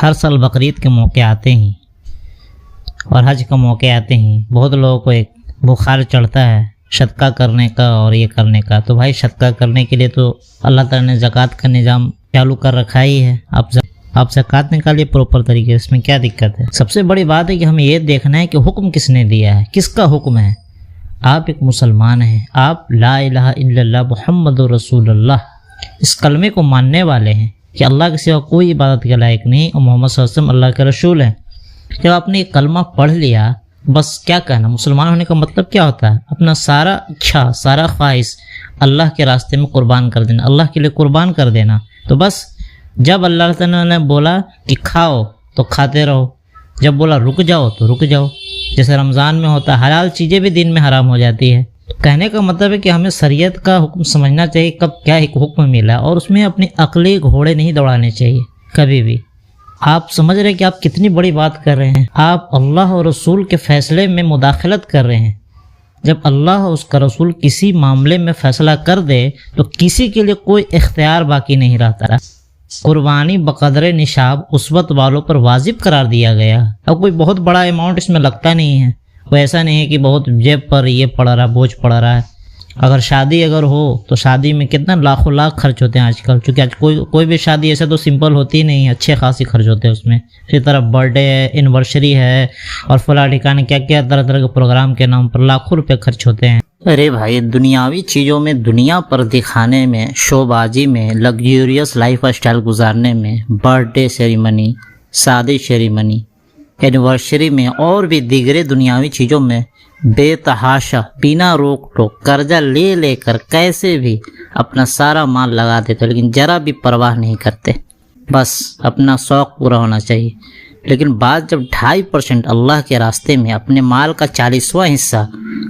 ہر سال بقرعید کے موقع آتے ہیں اور حج کا موقع آتے ہیں، بہت لوگوں کو ایک بخار چڑھتا ہے صدقہ کرنے کا اور یہ کرنے کا۔ تو بھائی صدقہ کرنے کے لیے تو اللہ تعالیٰ نے زکوٰۃ کا نظام چالو کر رکھا ہی ہے، آپ زکوٰۃ نکالیے پراپر طریقے سے، اس میں کیا دقت ہے؟ سب سے بڑی بات ہے کہ ہمیں یہ دیکھنا ہے کہ حکم کس نے دیا ہے، کس کا حکم ہے۔ آپ ایک مسلمان ہیں، آپ لا الہ الا اللہ محمد رسول اللہ اس کلمے کو ماننے والے ہیں کہ اللہ کے سوا کوئی عبادت کے لائق نہیں اور محمد صلی اللہ علیہ وسلم اللہ کے رسول ہیں۔ جب آپ نے یہ کلمہ پڑھ لیا، بس کیا کہنا؟ مسلمان ہونے کا مطلب کیا ہوتا ہے؟ اپنا سارا اچھا، سارا خواہش اللہ کے راستے میں قربان کر دینا، اللہ کے لیے قربان کر دینا۔ تو بس جب اللہ تعالیٰ نے بولا کہ کھاؤ تو کھاتے رہو، جب بولا رک جاؤ تو رک جاؤ۔ جیسے رمضان میں ہوتا ہے، حلال چیزیں بھی دن میں حرام ہو جاتی ہے۔ کہنے کا مطلب ہے کہ ہمیں شریعت کا حکم سمجھنا چاہیے، کب کیا ایک حکم ملا، اور اس میں اپنی عقلی گھوڑے نہیں دوڑانے چاہیے کبھی بھی۔ آپ سمجھ رہے ہیں کہ آپ کتنی بڑی بات کر رہے ہیں؟ آپ اللہ اور رسول کے فیصلے میں مداخلت کر رہے ہیں۔ جب اللہ اور اس کا رسول کسی معاملے میں فیصلہ کر دے تو کسی کے لیے کوئی اختیار باقی نہیں رہتا۔ قربانی بقدر نصاب اسوت والوں پر واجب قرار دیا گیا۔ اب کوئی بہت بڑا اماؤنٹ اس میں لگتا نہیں ہے، وہ ایسا نہیں ہے کہ بہت جیب پر یہ پڑ رہا، بوجھ پڑ رہا ہے۔ اگر شادی ہو تو شادی میں کتنا لاکھوں لاکھ خرچ ہوتے ہیں آج کل، چونکہ آج کوئی بھی شادی ایسے تو سمپل ہوتی نہیں ہے، اچھے خاصی خرچ ہوتے ہیں اس میں۔ اسی طرح برتھ ڈے ہے، اینیورسری ہے، اور فلاں ٹھکانے کیا کیا طرح طرح کے پروگرام کے نام پر لاکھوں روپے خرچ ہوتے ہیں۔ ارے بھائی، دنیاوی چیزوں میں دنیا پر دکھانے میں، شو بازی میں، لگزریس لائف اسٹائل گزارنے میں، برتھ ڈے سیریمنی، شادی سیریمنی، اینیورسری میں اور بھی دیگر دنیاوی چیزوں میں بے تحاشا بنا روک ٹوک قرضہ لے لے کر کیسے بھی اپنا سارا مال لگا دیتے، لیکن ذرا بھی پرواہ نہیں کرتے، بس اپنا شوق پورا ہونا چاہیے۔ لیکن بعد جب 2.5% اللہ کے راستے میں اپنے مال کا 40واں حصہ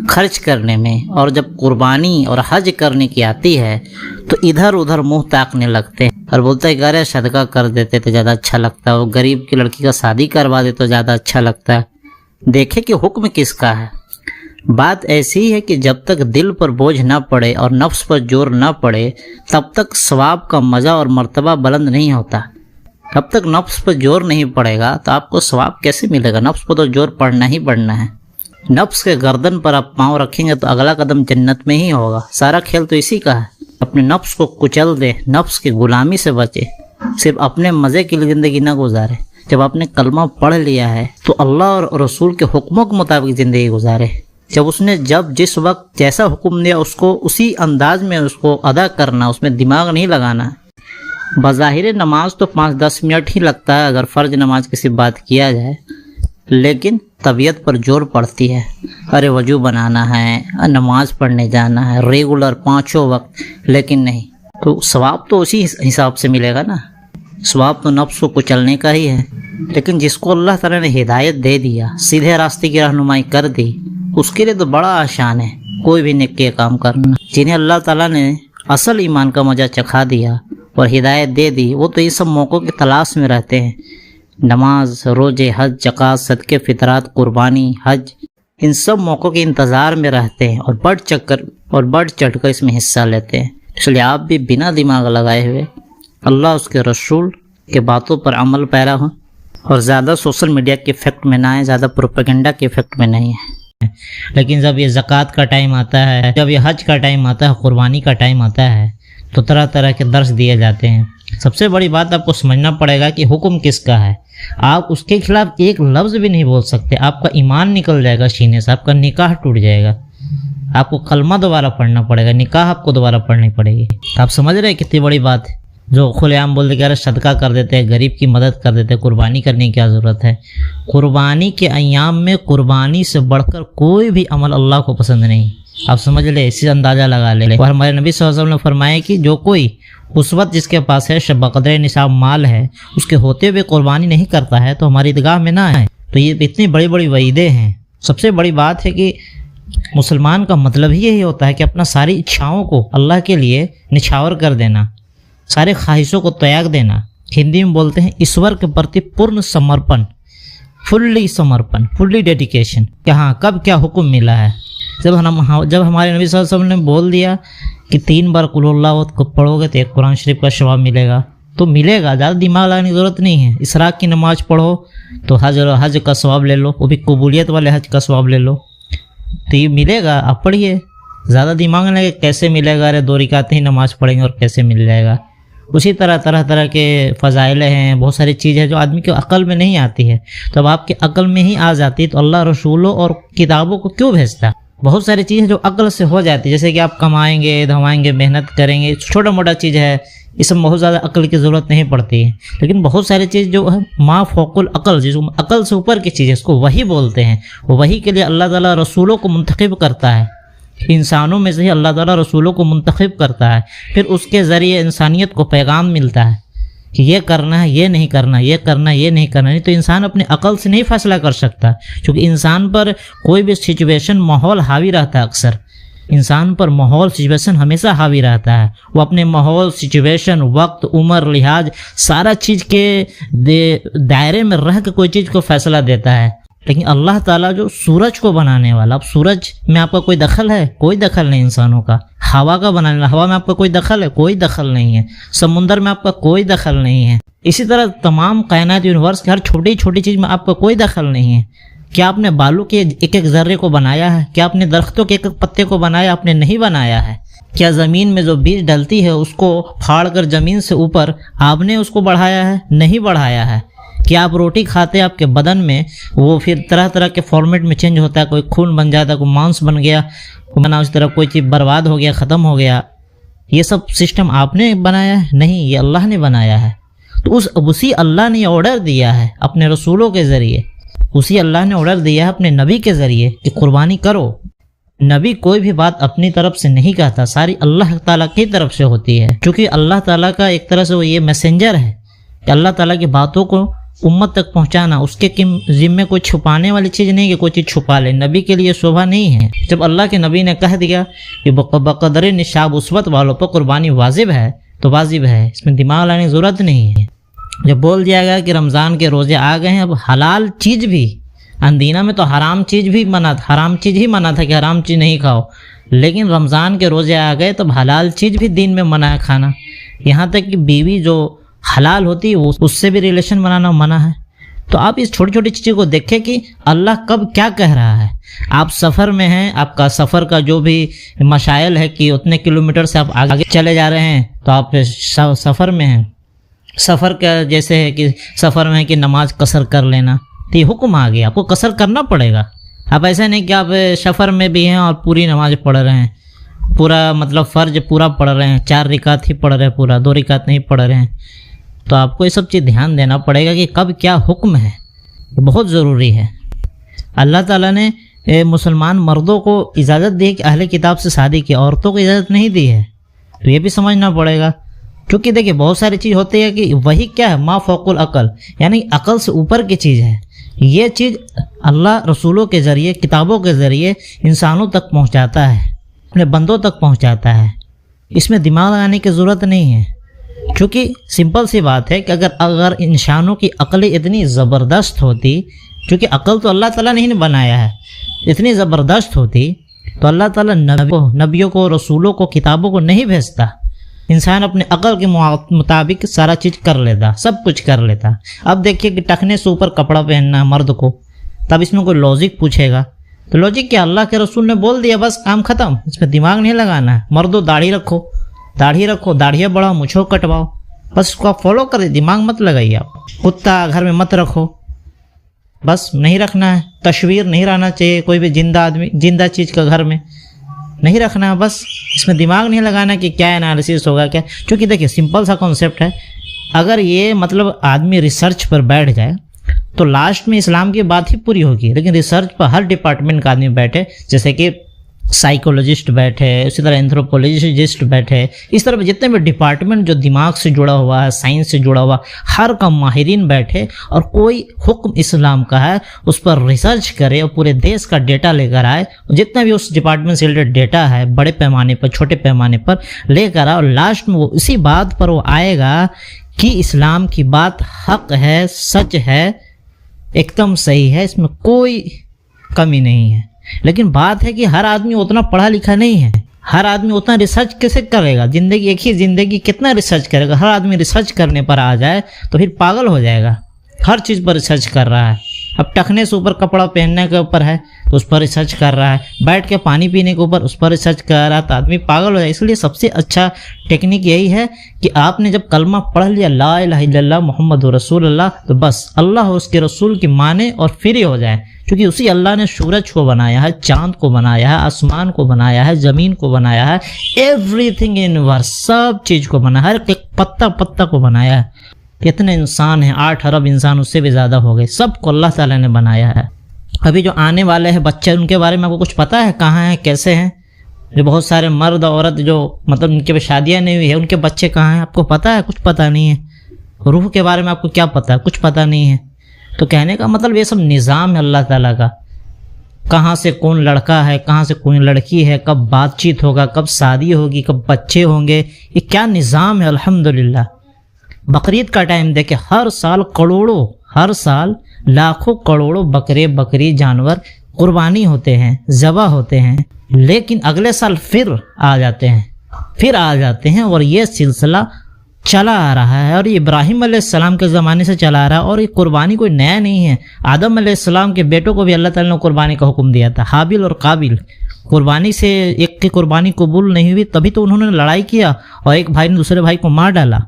خرچ کرنے میں، اور جب قربانی اور حج کرنے کی آتی ہے تو ادھر ادھر منہ تاکنے لگتے ہیں اور بولتا ہے کہ ارے صدقہ کر دیتے تو زیادہ اچھا لگتا ہے، وہ غریب کی لڑکی کا شادی کروا دے تو زیادہ اچھا لگتا ہے۔ دیکھیں کہ حکم کس کا ہے۔ بات ایسی ہے کہ جب تک دل پر بوجھ نہ پڑے اور نفس پر زور نہ پڑے، تب تک ثواب کا مزہ اور مرتبہ بلند نہیں ہوتا۔ جب تک نفس پر زور نہیں پڑے گا تو آپ کو ثواب کیسے ملے گا؟ نفس پر تو زور پڑنا ہی پڑنا ہے۔ نفس کے گردن پر آپ پاؤں رکھیں گے تو اگلا قدم جنت میں ہی ہوگا۔ سارا کھیل تو اسی کا ہے۔ اپنے نفس کو کچل دے، نفس کی غلامی سے بچے، صرف اپنے مزے کے لیے زندگی نہ گزارے۔ جب آپ نے کلمہ پڑھ لیا ہے تو اللہ اور رسول کے حکموں کے مطابق زندگی گزارے۔ جب اس نے جس وقت جیسا حکم دیا اس کو اسی انداز میں اس کو ادا کرنا، اس میں دماغ نہیں لگانا۔ بظاہر نماز تو 5-10 منٹ ہی لگتا ہے اگر فرض نماز کی صرف بات کیا جائے، لیکن طبیعت پر زور پڑتی ہے۔ ارے وضو بنانا ہے، نماز پڑھنے جانا ہے، ریگولر 5 وقت، لیکن نہیں تو ثواب تو اسی حساب سے ملے گا نا۔ ثواب تو نفس کو کچلنے کا ہی ہے۔ لیکن جس کو اللہ تعالیٰ نے ہدایت دے دیا، سیدھے راستے کی رہنمائی کر دی، اس کے لیے تو بڑا آسان ہے کوئی بھی نیکی کام کرنا۔ جنہیں اللہ تعالیٰ نے اصل ایمان کا مزہ چکھا دیا اور ہدایت دے دی، وہ تو یہ سب موقعوں کی تلاش میں رہتے ہیں۔ نماز، روزے، حج، زکوٰۃ، صدقے، فطرات، قربانی، حج، ان سب موقعوں کے انتظار میں رہتے ہیں اور بڑھ چڑھ کر اس میں حصہ لیتے ہیں۔ اس لیے آپ بھی بنا دماغ لگائے ہوئے اللہ اس کے رسول کے باتوں پر عمل پیرا ہوں، اور زیادہ سوشل میڈیا کے افیکٹ میں نہ آئے، زیادہ پروپیگنڈا کے افیکٹ میں نہیں ہے۔ لیکن جب یہ زکوٰۃ کا ٹائم آتا ہے، جب یہ حج کا ٹائم آتا ہے، قربانی کا ٹائم آتا ہے، تو طرح طرح کے درس دیے جاتے ہیں۔ سب سے بڑی بات آپ کو سمجھنا پڑے گا کہ حکم کس کا ہے۔ آپ اس کے خلاف ایک لفظ بھی نہیں بول سکتے، آپ کا ایمان نکل جائے گا سینے سے، آپ کا نکاح ٹوٹ جائے گا۔ آپ کو کلمہ دوبارہ پڑھنا پڑے گا، نکاح آپ کو دوبارہ پڑھنی پڑے گی۔ آپ سمجھ رہے ہیں کتنی بڑی بات ہے؟ جو کھلے عام بولتے کہ ارے صدقہ کر دیتے ہیں، غریب کی مدد کر دیتے ہیں، قربانی کرنے کی کیا ضرورت ہے؟ قربانی کے ایام میں قربانی سے بڑھ کر کوئی بھی عمل اللہ کو پسند نہیں۔ آپ سمجھ لے، اسی اندازہ لگا لے۔ اور ہمارے نبی صلی اللہ علیہ وسلم نے فرمایا کہ جو کوئی اس وقت جس کے پاس ہے بقدر نصاب مال ہے، اس کے ہوتے ہوئے قربانی نہیں کرتا ہے تو ہماری عیدگاہ میں نہ آئے۔ تو یہ اتنی بڑی بڑی وعیدیں ہیں۔ سب سے بڑی بات ہے کہ مسلمان کا مطلب ہی یہی ہوتا ہے کہ اپنا ساری اچھاؤں کو اللہ کے لیے نچھاور کر دینا، سارے خواہشوں کو تیاگ دینا۔ ہندی میں بولتے ہیں ایشور کے پرتی پورن سمرپن، فلی ڈیڈیکیشن، کہ ہاں کب کیا حکم ملا ہے۔ جب ہمارے نبی صلی اللہ علیہ وسلم نے بول دیا کہ 3 بار قل اللہ کو پڑھو گے تو 1 قرآن شریف کا ثواب ملے گا، تو ملے گا، زیادہ دماغ لگانے کی ضرورت نہیں ہے. اسراق کی نماز پڑھو تو حج کا ثواب لے لو، وہ بھی قبولیت والے حج کا ثواب لے لو، تو یہ ملے گا. آپ پڑھیے، زیادہ دماغ نہ لگے کیسے ملے گا، ارے 2 رکعتیں ہی نماز پڑھیں گے اور کیسے مل جائے گا. اسی طرح طرح کے فضائل ہیں، بہت ساری چیزیں جو آدمی کے عقل میں نہیں آتی ہے. تو اب آپ کے عقل میں ہی آ جاتی ہے تو اللہ رسولوں اور کتابوں کو کیوں بھیجتا؟ بہت ساری چیزیں جو عقل سے ہو جاتی ہے، جیسے کہ آپ کمائیں گے، دھوائیں گے، محنت کریں گے، چھوٹا موٹا چیز ہے، اس میں بہت زیادہ عقل کی ضرورت نہیں پڑتی ہے. لیکن بہت ساری چیز جو ہے ما فوق العقل، جس کو عقل سے اوپر کی چیز ہے، اس کو وحی بولتے ہیں. وحی کے لیے اللہ تعالیٰ رسولوں کو منتخب کرتا ہے. انسانوں میں سے ہی اللہ تعالیٰ رسولوں کو منتخب کرتا ہے، پھر اس کے ذریعے انسانیت کو پیغام ملتا ہے کہ یہ کرنا ہے، یہ نہیں کرنا، یہ کرنا، یہ نہیں کرنا. نہیں تو انسان اپنے عقل سے نہیں فیصلہ کر سکتا، کیونکہ انسان پر کوئی بھی سچویشن، ماحول حاوی رہتا ہے. اکثر انسان پر ماحول، سچویشن ہمیشہ حاوی رہتا ہے. وہ اپنے ماحول، سچویشن، وقت، عمر، لحاظ، سارا چیز کے دائرے میں رہ کے کوئی چیز کو فیصلہ دیتا ہے. لیکن اللہ تعالیٰ جو سورج کو بنانے والا، اب سورج میں آپ کا کوئی دخل ہے؟ کوئی دخل نہیں انسانوں کا. ہوا کا بنانے والا، ہوا میں آپ کا کوئی دخل ہے؟ کوئی دخل نہیں ہے. سمندر میں آپ کا کوئی دخل نہیں ہے. اسی طرح تمام کائنات یونیورس کی ہر چھوٹی چھوٹی چیز میں آپ کا کوئی دخل نہیں ہے. کیا آپ نے بالوں کے ایک ایک ذرے کو بنایا ہے؟ کیا آپ نے درختوں کے ایک ایک پتے کو بنایا؟ آپ نے نہیں بنایا ہے. کیا زمین میں جو بیج ڈلتی ہے اس کو پھاڑ کر زمین سے اوپر آپ نے اس کو بڑھایا ہے؟ نہیں بڑھایا ہے. کیا آپ روٹی کھاتے ہیں، آپ کے بدن میں وہ پھر طرح طرح کے فارمیٹ میں چینج ہوتا ہے، کوئی خون بن جاتا ہے، کوئی مانس بن گیا، اس طرح کوئی چیز برباد ہو گیا، ختم ہو گیا. یہ سب سسٹم آپ نے بنایا ہے؟ نہیں، یہ اللہ نے بنایا ہے. تو اسی اللہ نے آرڈر دیا ہے اپنے رسولوں کے ذریعے، اسی اللہ نے آرڈر دیا ہے اپنے نبی کے ذریعے کہ قربانی کرو. نبی کوئی بھی بات اپنی طرف سے نہیں کہتا، ساری اللہ تعالیٰ کی طرف سے ہوتی ہے، کیونکہ اللہ تعالیٰ کا ایک طرح سے وہ یہ میسنجر ہے کہ اللہ تعالیٰ کی باتوں کو امت تک پہنچانا. اس کے ذمے کوئی چھپانے والی چیز نہیں کہ کوئی چیز چھپا لے. نبی کے لیے شوبھا نہیں ہے. جب اللہ کے نبی نے کہہ دیا کہ بقدر نصاب اسوت والوں پر قربانی واجب ہے تو واجب ہے، اس میں دماغ لانے کی ضرورت نہیں ہے. جب بول دیا گیا کہ رمضان کے روزے آ گئے ہیں، اب حلال چیز بھی، اندینہ میں تو حرام چیز بھی منع تھا، حرام چیز ہی منع تھا کہ حرام چیز نہیں کھاؤ، لیکن رمضان کے روزے آ گئے تب حلال چیز بھی دین میں منع ہے کھانا. یہاں تک کہ بیوی جو حلال ہوتی ہے اس سے بھی ریلیشن بنانا منع ہے. تو آپ اس چھوٹی چھوٹی چیزوں کو دیکھیں کہ اللہ کب کیا کہہ رہا ہے. آپ سفر میں ہیں، آپ کا سفر کا جو بھی مشائل ہے کہ اتنے کلومیٹر سے آپ آگے چلے جا رہے ہیں تو آپ سفر میں ہیں. سفر کا جیسے ہے کہ سفر میں ہے کہ نماز قصر کر لینا، تو یہ حکم آ گیا، آپ کو قصر کرنا پڑے گا. آپ ایسا نہیں کہ آپ سفر میں بھی ہیں اور پوری نماز پڑھ رہے ہیں، پورا مطلب فرض پورا پڑھ رہے ہیں، 4 رکعت ہی پڑھ رہے ہیں، پورا 2 رکعت نہیں پڑھ رہے ہیں. تو آپ کو یہ سب چیز دھیان دینا پڑے گا کہ کب کیا حکم ہے، بہت ضروری ہے. اللہ تعالیٰ نے مسلمان مردوں کو اجازت دی کہ اہل کتاب سے شادی کی، عورتوں کو اجازت نہیں دی ہے. تو یہ بھی سمجھنا پڑے گا، کیونکہ دیکھیں بہت ساری چیز ہوتی ہے کہ وہی کیا ہے، ما فوق العقل، یعنی عقل سے اوپر کی چیز ہے. یہ چیز اللہ رسولوں کے ذریعے، کتابوں کے ذریعے انسانوں تک پہنچاتا ہے، اپنے بندوں تک پہنچاتا ہے. اس میں دماغ لگانے کی ضرورت نہیں ہے، کیونکہ سمپل سی بات ہے کہ اگر انسانوں کی عقلیں اتنی زبردست ہوتی، کیونکہ عقل تو اللہ تعالیٰ نے ہی بنایا ہے، اتنی زبردست ہوتی تو اللہ تعالیٰ نبیوں کو، رسولوں کو، کتابوں کو نہیں بھیجتا. انسان اپنے عقل کے مطابق سارا چیز کر لیتا، سب کچھ کر لیتا. اب دیکھیے کہ ٹخنے سے اوپر کپڑا پہننا ہے مرد کو، تب اس میں کوئی لاجک پوچھے گا تو لاجک کیا، اللہ کے رسول نے بول دیا، بس کام ختم. اس میں دماغ نہیں لگانا ہے. مردوں داڑھی رکھو، داڑھیاں بڑھاؤ، مچھو کٹواؤ، بس اس کو آپ فالو کر دیں، دماغ مت لگائیے. آپ کتا گھر میں مت رکھو، بس نہیں رکھنا ہے. تصویر نہیں رہنا چاہیے کوئی بھی زندہ چیز کا گھر میں نہیں رکھنا ہے. بس اس میں دماغ نہیں لگانا کہ کیا انالیسس ہوگا کیا، کیونکہ دیکھیے سمپل سا کانسیپٹ ہے. اگر یہ مطلب آدمی ریسرچ پر بیٹھ جائے تو لاسٹ میں اسلام کی بات ہی پوری ہوگی. لیکن ریسرچ پر ہر ڈپارٹمنٹ کا آدمی بیٹھے، جیسے کہ سائیکولوجسٹ بیٹھے، اسی طرح اینتھروپولوجسٹ بیٹھے، اس طرح جتنے بھی ڈپارٹمنٹ جو دماغ سے جڑا ہوا ہے، سائنس سے جڑا ہوا، ہر کا ماہرین بیٹھے اور کوئی حکم اسلام کا ہے اس پر ریسرچ کرے اور پورے دیش کا ڈیٹا لے کر آئے. جتنا بھی اس ڈپارٹمنٹ سے ریلیٹڈ ڈیٹا ہے، بڑے پیمانے پر چھوٹے پیمانے پر لے کر آئے، اور لاسٹ میں وہ اسی بات پر وہ آئے گا کہ اسلام کی بات حق ہے، سچ ہے، ایک دم صحیح ہے، اس میں کوئی کمی نہیں ہے. لیکن بات ہے کہ ہر آدمی اتنا پڑھا لکھا نہیں ہے، ہر آدمی اتنا ریسرچ کیسے کرے گا؟ زندگی ایک ہی زندگی، کتنا ریسرچ کرے گا؟ ہر آدمی ریسرچ کرنے پر آ جائے تو پھر پاگل ہو جائے گا. ہر چیز پر ریسرچ کر رہا ہے. اب ٹخنے سے اوپر کپڑا پہننے کے اوپر ہے تو اس پر ریسرچ کر رہا ہے، بیٹھ کے پانی پینے کے اوپر اس پر ریسرچ کر رہا ہے، تو آدمی پاگل ہو جائے. اس لیے سب سے اچھا ٹیکنیک یہی ہے کہ آپ نے جب کلمہ پڑھ لیا لا الہ الا اللہ محمد رسول اللہ، تو بس اللہ اور اس کے رسول کی مانے اور فری ہو جائے. کیونکہ اسی اللہ نے سورج کو بنایا ہے، چاند کو بنایا ہے، آسمان کو بنایا ہے، زمین کو بنایا ہے، ایوری تھنگ یونیورس، سب چیز کو بنایا ہے، ہر ایک پتا پتا کو بنایا ہے. کتنے انسان ہیں؟ 8 ارب انسان، اس سے بھی زیادہ ہو گئے. سب کو اللہ تعالیٰ نے بنایا ہے. ابھی جو آنے والے ہیں بچے، ان کے بارے میں آپ کو کچھ پتہ ہے؟ کہاں ہیں، کیسے ہیں؟ جو بہت سارے مرد عورت جو مطلب ان کے شادیاں نہیں ہوئی ہیں، ان کے بچے کہاں ہیں؟ آپ کو پتہ ہے؟ کچھ پتہ نہیں ہے. روح کے بارے میں آپ کو کیا پتہ ہے؟ کچھ پتہ نہیں ہے. تو کہنے کا مطلب یہ سب نظام ہے اللہ تعالیٰ کا. کہاں سے کون لڑکا ہے، کہاں سے کون لڑکی ہے، کب بات چیت ہوگا، کب شادی ہوگی، کب بچے ہوں گے، یہ کیا نظام ہے. الحمدللہ بقرعید کا ٹائم دیکھے، ہر سال کروڑوں، ہر سال لاکھوں کروڑوں بکرے بکری جانور قربانی ہوتے ہیں، ذبح ہوتے ہیں، لیکن اگلے سال پھر آ جاتے ہیں اور یہ سلسلہ چلا آ رہا ہے. اور یہ ابراہیم علیہ السلام کے زمانے سے چلا آ رہا ہے. اور یہ قربانی کوئی نیا نہیں ہے. آدم علیہ السلام کے بیٹوں کو بھی اللہ تعالیٰ نے قربانی کا حکم دیا تھا. حابیل اور قابیل، قربانی سے ایک کی قربانی قبول نہیں ہوئی، تبھی تو انہوں نے لڑائی کیا اور ایک بھائی نے دوسرے بھائی کو مار ڈالا.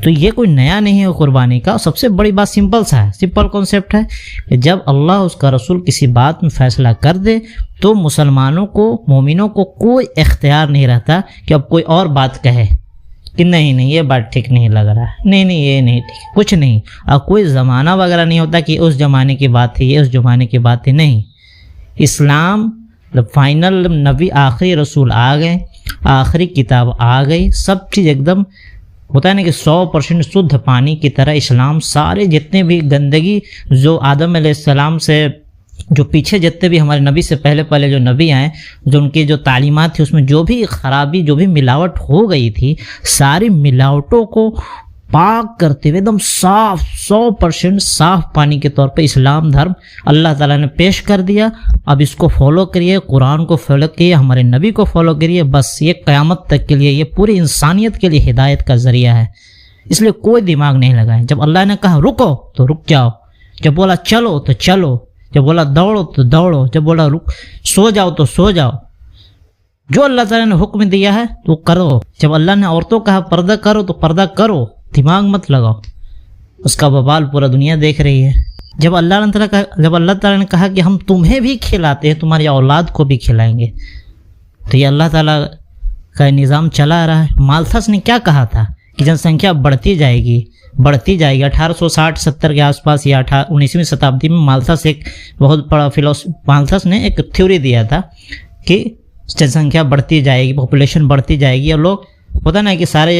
تو یہ کوئی نیا نہیں ہے قربانی کا. سب سے بڑی بات سمپل سا ہے، سمپل کانسیپٹ ہے کہ جب اللہ اس کا رسول کسی بات میں فیصلہ کر دے تو مسلمانوں کو، مومنوں کو کوئی اختیار نہیں رہتا کہ اب کوئی اور بات کہے کہ نہیں یہ بات ٹھیک نہیں لگ رہا ہے، نہیں یہ نہیں ٹھیک، کچھ نہیں. اب کوئی زمانہ وغیرہ نہیں ہوتا کہ اس زمانے کی بات تھی، یہ اس زمانے کی بات تھی. نہیں، اسلام فائنل نبی، آخری رسول آ گئے، آخری کتاب آ گئی، سب چیز ایک دم ہوتا ہے نا کہ 100% شدھ پانی کی طرح. اسلام سارے جتنے بھی گندگی جو آدم علیہ السلام سے جو پیچھے جتنے بھی ہمارے نبی سے پہلے جو نبی آئے، جو ان کی جو تعلیمات تھی، اس میں جو بھی خرابی، جو بھی ملاوٹ ہو گئی تھی، ساری ملاوٹوں کو پاک کرتے ہوئے ایک دم صاف 100% صاف پانی کے طور پہ اسلام دھرم اللہ تعالیٰ نے پیش کر دیا. اب اس کو فالو کریے، قرآن کو فالو کریے، ہمارے نبی کو فالو کریے. بس یہ قیامت تک کے لیے، یہ پوری انسانیت کے لیے ہدایت کا ذریعہ ہے. اس لیے کوئی دماغ نہیں لگائیں. جب اللہ نے کہا رکو تو رک جاؤ، جب بولا چلو تو چلو، جب بولا دوڑو تو دوڑو، جب بولا سو جاؤ تو سو جاؤ. جو اللہ تعالیٰ نے حکم دیا ہے تو کرو. جب اللہ نے عورتوں کہا پردہ کرو تو پردہ کرو، دماغ مت لگاؤ. اس کا وبال پورا دنیا دیکھ رہی ہے. جب اللہ تعالیٰ نے کہا کہ ہم تمہیں بھی کھلاتے ہیں، تمہاری اولاد کو بھی کھلائیں گے، تو یہ اللہ تعالیٰ کا نظام چلا آ رہا ہے. مالتھس نے کیا کہا تھا کہ جن سنکھیا بڑھتی جائے گی. 1860-70 کے آس پاس یا 19ویں شتابدی میں مالتھس ایک بہت بڑا مالتھس نے ایک تھیوری دیا تھا کہ جن سنکھیا بڑھتی جائے گی، پاپولیشن بڑھتی جائے گی، اور لوگ ہوتا نا کہ سارے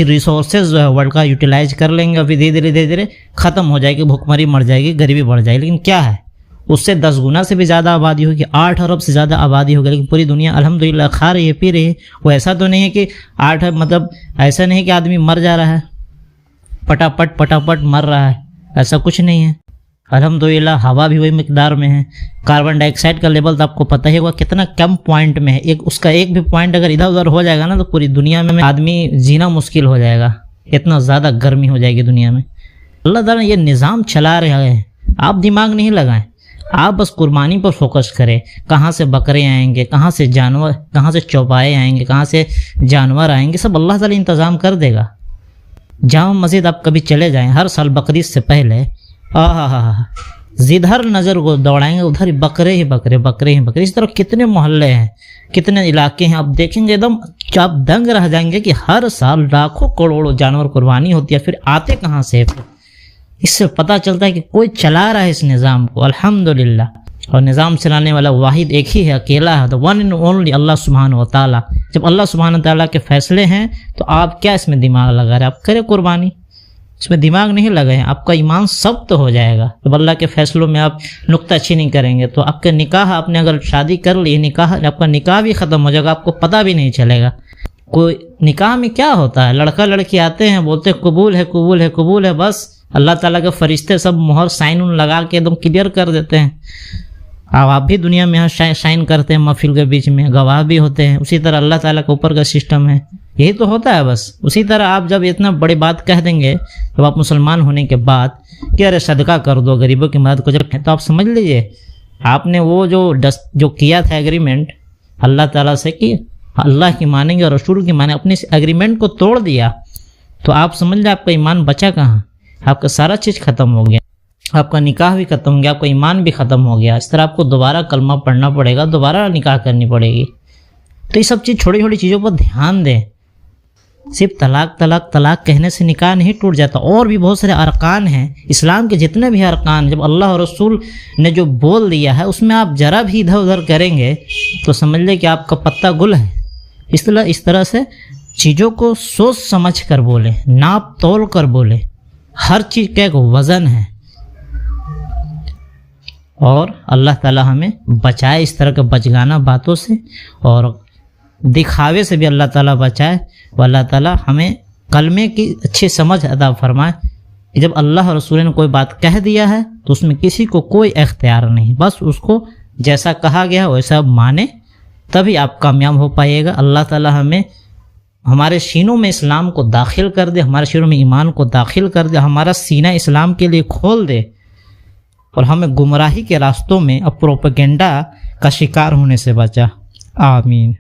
ریسورسز جو ہے ورلڈ کا یوٹیلائز کر لیں گے، ابھی دھیرے دھیرے ختم ہو جائے گی، بھوکمری مر جائے گی، غریبی بڑھ جائے گی. لیکن کیا ہے، اس سے 10 گنا سے بھی زیادہ آبادی ہوگی، 8 ارب سے زیادہ آبادی ہوگی. لیکن پوری دنیا الحمدللہ کھا رہی ہے، پی رہی ہے. وہ ایسا تو نہیں ہے کہ 8 مطلب ایسا نہیں کہ آدمی مر جا رہا ہے، پٹاپٹ مر رہا ہے، ایسا کچھ نہیں ہے. الحمدللہ ہوا بھی وہی مقدار میں ہے. کاربن ڈائی آکسائڈ کا لیول تو آپ کو پتہ ہی ہوگا کتنا کم پوائنٹ میں ہے. اس کا ایک بھی پوائنٹ اگر ادھر ادھر ہو جائے گا نا تو پوری دنیا میں آدمی جینا مشکل ہو جائے گا. اتنا زیادہ گرمی ہو جائے گی دنیا میں. اللہ تعالیٰ یہ نظام چلا رہے ہیں. آپ دماغ نہیں لگائیں، آپ بس قربانی پر فوکس کریں. کہاں سے بکرے آئیں گے، کہاں سے جانور، کہاں سے چوپائے آئیں گے، کہاں سے جانور آئیں گے، سب اللہ تعالیٰ انتظام کر دے گا. جامع مسجد آپ کبھی چلے جائیں، ہر سال بقرعید سے پہلے جدھر نظر کو دوڑائیں گے ادھر بکرے ہی بکرے. اس طرح کتنے محلے ہیں، کتنے علاقے ہیں، آپ دیکھیں گے ایک دم آپ دنگ رہ جائیں گے کہ ہر سال لاکھوں کروڑوں جانور قربانی ہوتی ہے. پھر آتے کہاں سے؟ اس سے پتہ چلتا ہے کہ کوئی چلا رہا ہے اس نظام کو. الحمدللہ. اور نظام چلانے والا واحد ایک ہی ہے، اکیلا ہے، the one and only اللہ سبحانہ و تعالیٰ. جب اللہ سبحانہ و تعالیٰ کے فیصلے ہیں تو آپ کیا اس میں دماغ لگا رہے؟ آپ کریں قربانی، اس میں دماغ نہیں لگائیں. آپ کا ایمان سخت ہو جائے گا. جب اللہ کے فیصلوں میں آپ نکتہ چینی کریں گے تو آپ کا نکاح، آپ نے اگر شادی کر لی، آپ کا نکاح بھی ختم ہو جائے گا، آپ کو پتہ بھی نہیں چلے گا. کوئی نکاح میں کیا ہوتا ہے، لڑکا لڑکی آتے ہیں، بولتے ہیں قبول ہے، بس اللہ تعالیٰ کے فرشتے سب مہر سائن لگا کے ایک دم کلیئر کر دیتے ہیں. اب آپ بھی دنیا میں یہاں شائن کرتے ہیں محفل کے بیچ میں، گواہ بھی ہوتے ہیں، اسی طرح اللہ تعالیٰ کے اوپر کا سسٹم ہے، یہی تو ہوتا ہے بس۔ اسی طرح آپ جب اتنا بڑی بات کہہ دیں گے جب آپ مسلمان ہونے کے بعد کہ ارے صدقہ کر دو، غریبوں کی مدد کو، جب تو آپ سمجھ لیجئے آپ نے وہ جو کیا تھا ایگریمنٹ اللہ تعالیٰ سے کہ اللہ کی مانیں گے اور رسول کی مانیں، اپنے اس ایگریمنٹ کو توڑ دیا، تو آپ سمجھ لیں آپ کا ایمان بچا کہاں، آپ کا سارا چیز ختم ہو گیا، آپ کا نکاح بھی ختم ہو گیا، آپ کا ایمان بھی ختم ہو گیا۔ اس طرح آپ کو دوبارہ کلمہ پڑھنا پڑے گا، دوبارہ نکاح کرنی پڑے گی۔ تو یہ سب چیز چھوٹی چھوٹی چیزوں پر دھیان دیں، صرف طلاق طلاق طلاق کہنے سے نکاح نہیں ٹوٹ جاتا، اور بھی بہت سارے ارکان ہیں اسلام کے، جتنے بھی ارکان جب اللہ اور رسول نے جو بول دیا ہے اس میں آپ ذرا بھی ادھر ادھر کریں گے تو سمجھ لیں کہ آپ کا پتہ گل ہے۔ اس طرح سے چیزوں کو سوچ سمجھ کر بولیں، ناپ تول کر بولیں، ہر چیز کا ایک وزن ہے، اور اللہ تعالی ہمیں بچائے اس طرح کے بچگانہ باتوں سے، اور دکھاوے سے بھی اللہ تعالیٰ بچائے، اور اللہ تعالیٰ ہمیں کلمے کی اچھی سمجھ عطا فرمائے کہ جب اللہ اور رسول نے کوئی بات کہہ دیا ہے تو اس میں کسی کو کوئی اختیار نہیں، بس اس کو جیسا کہا گیا ویسا مانے، تبھی آپ کامیاب ہو پائیے گا۔ اللہ تعالیٰ ہمیں ہمارے سینوں میں اسلام کو داخل کر دے، ہمارے سینوں میں ایمان کو داخل کر دے، ہمارا سینہ اسلام کے لیے کھول دے، اور ہمیں گمراہی کے راستوں میں اب پروپیگنڈا کا شکار ہونے سے بچا۔ آمین۔